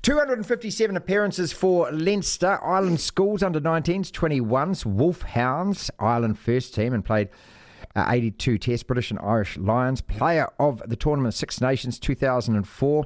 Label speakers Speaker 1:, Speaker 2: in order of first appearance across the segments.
Speaker 1: 257 appearances for Leinster, Ireland schools under 19s, 21s, Wolfhounds, Ireland first team, and played 82 tests, British and Irish Lions, player of the tournament Six Nations 2004,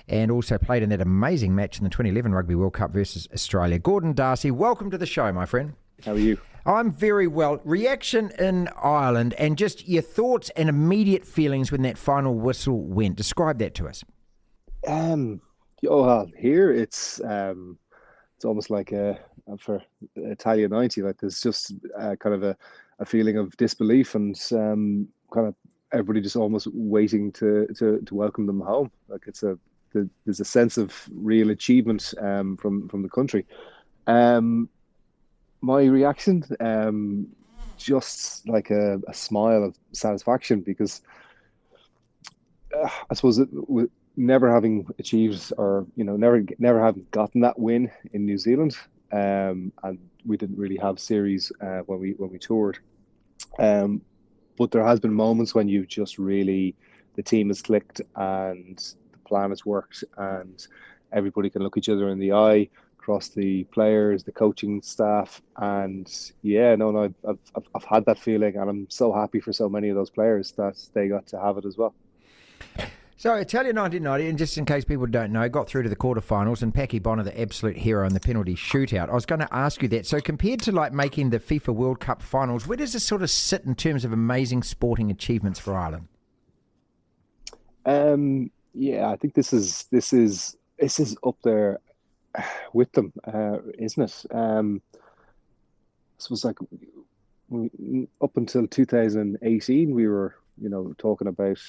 Speaker 1: and also played in that amazing match in the 2011 Rugby World Cup versus Australia. Gordon D'Arcy, welcome to the show, my friend.
Speaker 2: How are you?
Speaker 1: I'm very well. Reaction in Ireland and just your thoughts and immediate feelings when that final whistle went. Describe that to us.
Speaker 2: Here it's almost like for Italia 90, like there's just kind of a feeling of disbelief and kind of everybody just almost waiting to welcome them home. Like there's a sense of real achievement from the country. My reaction, just like a smile of satisfaction, because I suppose never having achieved or never having gotten that win in New Zealand, and we didn't really have series when we toured, but there has been moments when you've just really, the team has clicked and the plan has worked and everybody can look each other in the eye across the players, the coaching staff, and I've had that feeling, and I'm so happy for so many of those players that they got to have it as well.
Speaker 1: So Italia 1990, and just in case people don't know, got through to the quarterfinals, and Packy Bonner, the absolute hero in the penalty shootout. I was going to ask you that. So compared to like making the FIFA World Cup finals, where does this sort of sit in terms of amazing sporting achievements for Ireland?
Speaker 2: I think this is up there with them, isn't it? I suppose like up until 2018, we were talking about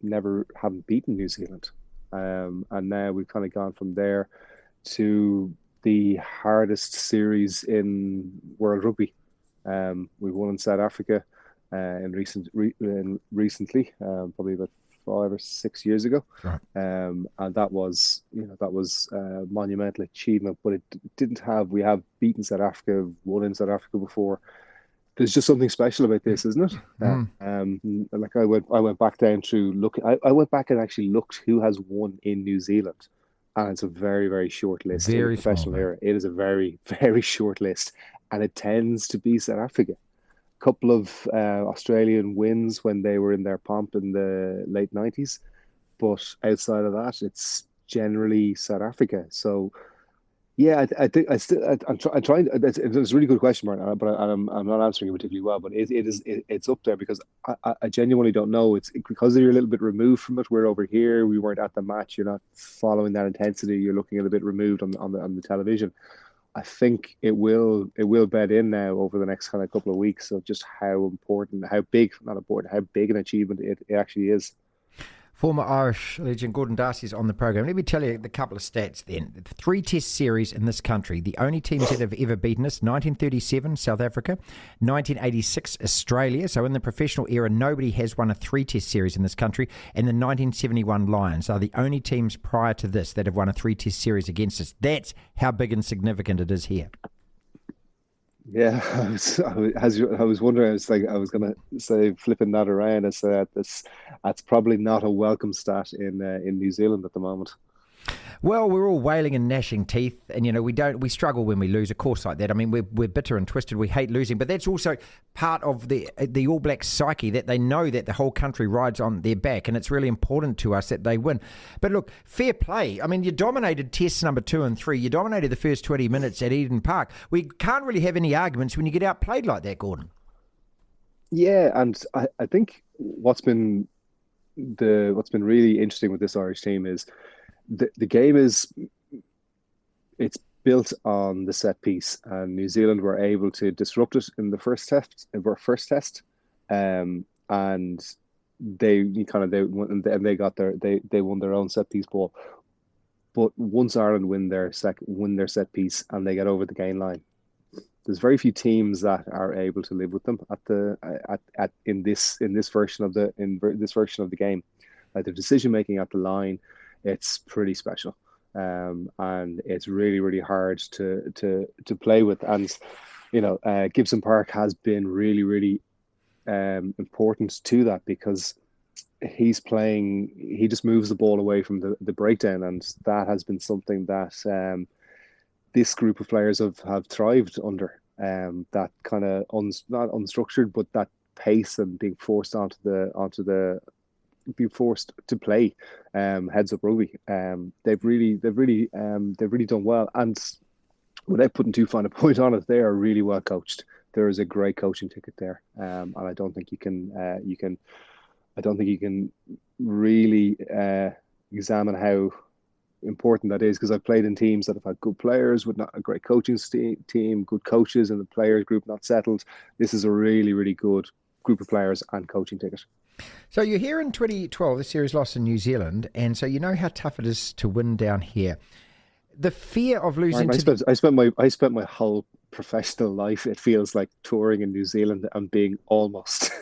Speaker 2: never having beaten New Zealand, and now we've kind of gone from there to the hardest series in World Rugby. We won in South Africa recently, probably about 5 or 6 years ago,
Speaker 1: right.
Speaker 2: And that was a monumental achievement. But it didn't have. We have beaten South Africa, won in South Africa before. There's just something special about this, isn't it? Like I went back down to look. I went back and actually looked who has won in New Zealand, and it's a very, very short list. In the professional era, it is a very, very short list, and it tends to be South Africa. A couple of Australian wins when they were in their pomp in the late 90s, but outside of that, it's generally South Africa. So. Yeah, I'm trying. It's a really good question, Martin, but I'm not answering it particularly well. But it's up there because I genuinely don't know. It's because you're a little bit removed from it. We're over here. We weren't at the match. You're not following that intensity. You're looking a bit removed on the television. I think it will bed in now over the next kind of couple of weeks of just how big an achievement it actually is.
Speaker 1: Former Irish legend Gordon D'Arcy is on the program. Let me tell you the couple of stats then. 3 test series in this country. The only teams that have ever beaten us, 1937, South Africa, 1986, Australia. So in the professional era, nobody has won a 3 test series in this country. And the 1971 Lions are the only teams prior to this that have won a 3 test series against us. That's how big and significant it is here.
Speaker 2: Yeah, I was wondering. I was going to say, flipping that around, I said that's probably not a welcome stat in New Zealand at the moment.
Speaker 1: Well, we're all wailing and gnashing teeth, and we struggle when we lose, of course, like that. I mean, we're bitter and twisted. We hate losing, but that's also part of the All Blacks psyche, that they know that the whole country rides on their back, and it's really important to us that they win. But look, fair play. I mean, you dominated tests number 2 and 3. You dominated the first 20 minutes at Eden Park. We can't really have any arguments when you get outplayed like that, Gordon.
Speaker 2: Yeah, and I think what's been really interesting with this Irish team is. The game it's built on the set piece, and New Zealand were able to disrupt it in the first test, and they won their own set piece ball. But once Ireland win their set piece and they get over the gain line, there's very few teams that are able to live with them in this version of the game. Like the decision making at the line. It's pretty special, and it's really, really hard to play with. And Gibson Park has been really, really important to that, because he's playing. He just moves the ball away from the breakdown, and that has been something that this group of players have thrived under. That kind of not unstructured, but that pace and being forced being forced to play heads up rugby. They've really done well, and without putting too fine a point on it, they are really well coached. There is a great coaching ticket there, and I don't think you can really examine how important that is, because I've played in teams that have had good players with not a great coaching team, good coaches, and the players group not settled. This is a really, really good group of players and coaching ticket.
Speaker 1: So you're here in 2012, the series lost in New Zealand, and so you know how tough it is to win down here. The fear of losing.
Speaker 2: I spent my whole professional life, it feels like, touring in New Zealand and being almost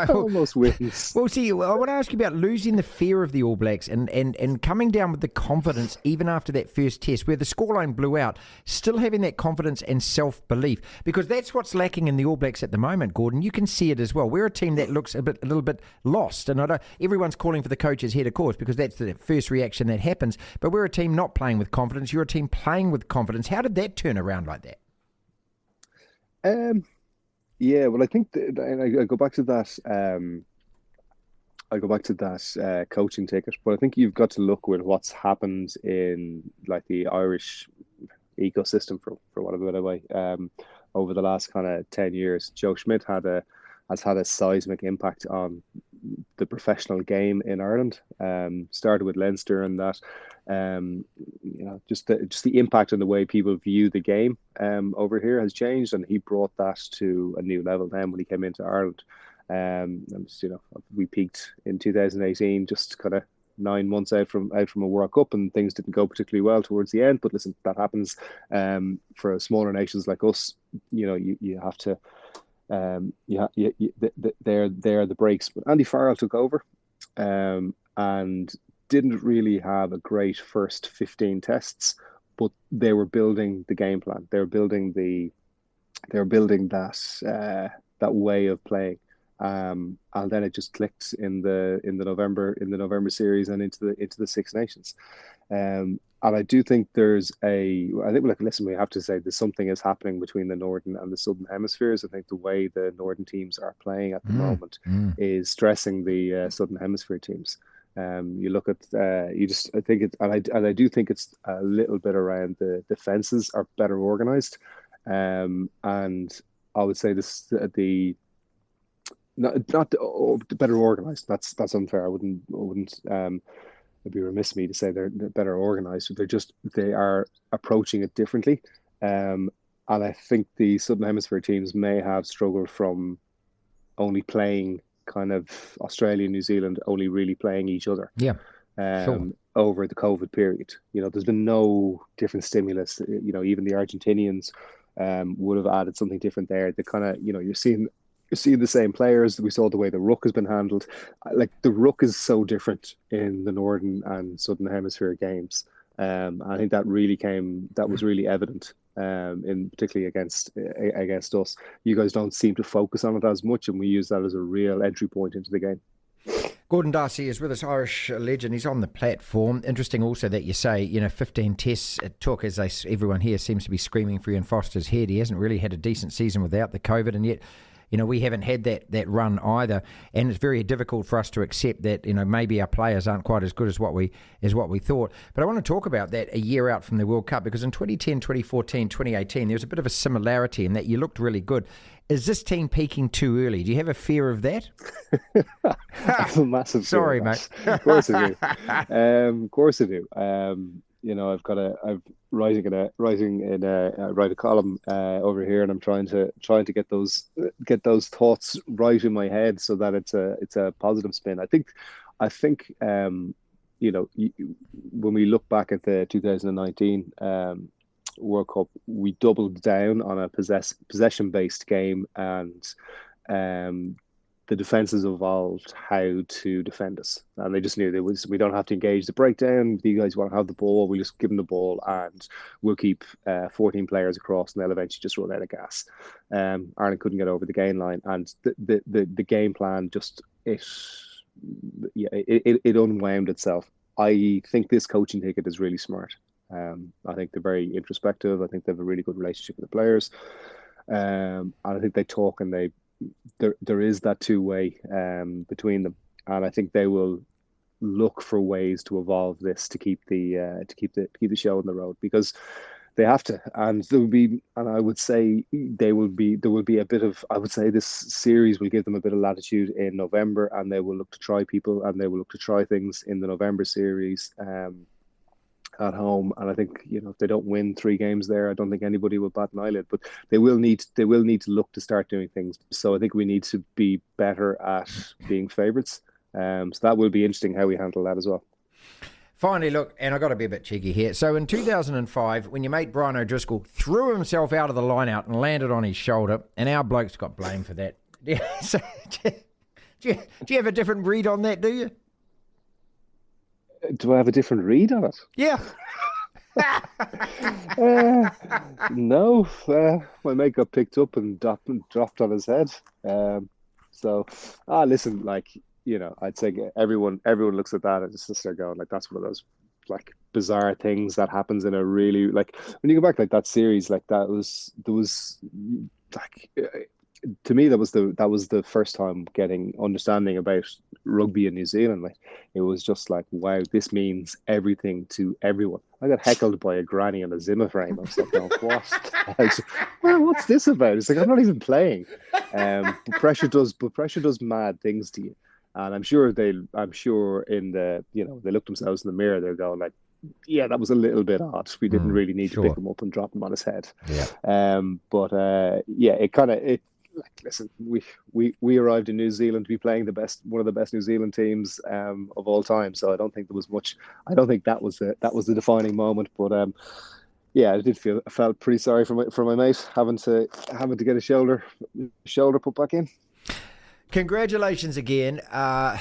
Speaker 2: almost wins.
Speaker 1: Well, see, I want to ask you about losing the fear of the All Blacks and coming down with the confidence even after that first test where the scoreline blew out, still having that confidence and self-belief, because that's what's lacking in the All Blacks at the moment, Gordon. You can see it as well. We're a team that looks a little bit lost, and everyone's calling for the coach's head, of course, because that's the first reaction that happens, but we're a team not playing with confidence. You're a team playing with confidence. How did that turn around like that?
Speaker 2: Yeah, well, I think I go back to that. Coaching ticket, but I think you've got to look with what's happened in like the Irish ecosystem, for want of a better way, over the last kind of 10 years. Joe Schmidt has had a seismic impact on the professional game in Ireland. Started with Leinster, and that just the impact on the way people view the game over here has changed, and he brought that to a new level then when he came into Ireland. And we peaked in 2018, just kind of 9 months out from a World Cup, and things didn't go particularly well towards the end. But listen, that happens for smaller nations like us. You have to. They're the breaks. But Andy Farrell took over, and didn't really have a great first 15 tests, but they were building the game plan. They were building that way of playing, and then it just clicked in the November series and into the Six Nations. And I do think we have to say there's something is happening between the Northern and the Southern hemispheres. I think the way the Northern teams are playing at the moment is stressing the Southern Hemisphere teams. You look at I do think it's a little bit around the defenses are better organized, and I would say better organized. That's unfair. I wouldn't. It'd be remiss of me to say they're better organized. They are approaching it differently, and I think the Southern Hemisphere teams may have struggled from only playing kind of Australia and New Zealand, only really playing each other.
Speaker 1: Yeah. Sure.
Speaker 2: Over the COVID period. There's been no different stimulus. Even the Argentinians would have added something different there. The kind of, you're seeing the same players. We saw the way the ruck has been handled. Like, the ruck is so different in the Northern and Southern Hemisphere games. I think that was really evident, in particularly against us. You guys don't seem to focus on it as much, and we use that as a real entry point into the game.
Speaker 1: Gordon D'Arcy is with us, Irish legend. He's on the platform. Interesting also that you say, 15 tests it took, as everyone here seems to be screaming for Ian Foster's head. He hasn't really had a decent season without the COVID, and yet we haven't had that run either, and it's very difficult for us to accept that maybe our players aren't quite as good as what we thought. But I want to talk about that a year out from the World Cup, because in 2010, 2014, 2018, there was a bit of a similarity in that you looked really good. Is this team peaking too early? Do you have a fear of that?
Speaker 2: I have a massive fear.
Speaker 1: Sorry, mate.
Speaker 2: Of course I do. Of course I do. I'm writing a column over here, and I'm trying to get those thoughts right in my head so that it's a positive spin. I think when we look back at the 2019 World Cup, we doubled down on a possession-based game, and the defenses evolved how to defend us, and they just knew we don't have to engage the breakdown. You guys want to have the ball, we just give them the ball, and we'll keep 14 players across, and they'll eventually just run out of gas. Ireland couldn't get over the gain line, and the game plan yeah, it unwound itself. I think this coaching ticket is really smart. I think they're very introspective. I think they have a really good relationship with the players. And I think they talk, and there is that two-way between them. And I think they will look for ways to evolve this to keep the show on the road, because they have to. And I would say there will be a bit of, I would say this series will give them a bit of latitude in November, and they will look to try people, and they will look to try things in the November series at home. And I think, if they don't win 3 games there, I don't think anybody will bat an eyelid, but they will need to look to start doing things. So I think we need to be better at being favourites. So that will be interesting how we handle that as well.
Speaker 1: Finally, look, and I've got to be a bit cheeky here. So in 2005, when your mate Brian O'Driscoll threw himself out of the line-out and landed on his shoulder, and our blokes got blamed for that. So, do you have a different read on that, do you?
Speaker 2: Do I have a different read on it?
Speaker 1: Yeah.
Speaker 2: No. My mate got picked up and dropped on his head. Listen, I'd say everyone looks at that and just they're going, like, that's one of those, like, bizarre things that happens in a really, like, when you go back, like, that series, like, there was like, to me, that was the first time getting understanding about rugby in New Zealand. Like, it was just like, wow, this means everything to everyone. I got heckled by a granny on a Zimmer frame. I was like, oh, what? What's this about? It's like, I'm not even playing. But pressure does mad things to you. And I'm sure in the, they look themselves in the mirror, they're going like, yeah, that was a little bit odd. We didn't really need to pick him up and drop him on his head.
Speaker 1: Yeah.
Speaker 2: Listen, we arrived in New Zealand to be playing one of the best New Zealand teams of all time. So I don't think there was much. I don't think that was the defining moment. But I felt pretty sorry for my mate having to get a shoulder put back in.
Speaker 1: Congratulations again. As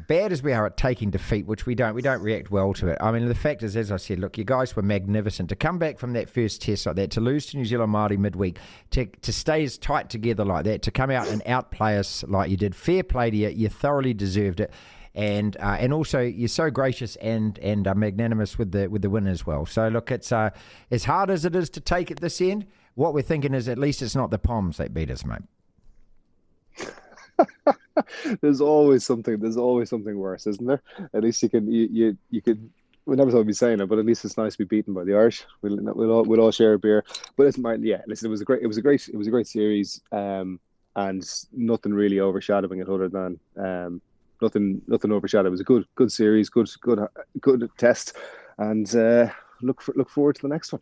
Speaker 1: bad as we are at taking defeat, which we don't react well to it. I mean, the fact is, as I said, look, you guys were magnificent. To come back from that first test like that, to lose to New Zealand Māori midweek, to stay as tight together like that, to come out and outplay us like you did, fair play to you. You thoroughly deserved it. And also you're so gracious and magnanimous with the win as well. So look, it's as hard as it is to take at this end, what we're thinking is at least it's not the Poms that beat us, mate.
Speaker 2: There's always something worse, isn't there? At least you can we'll never be saying it, but at least it's nice to be beaten by the Irish. We'll all share a beer. But it's listen, it was a great series, and nothing really overshadowing it other than nothing overshadowed. It was a good series, good test, and look forward to the next one.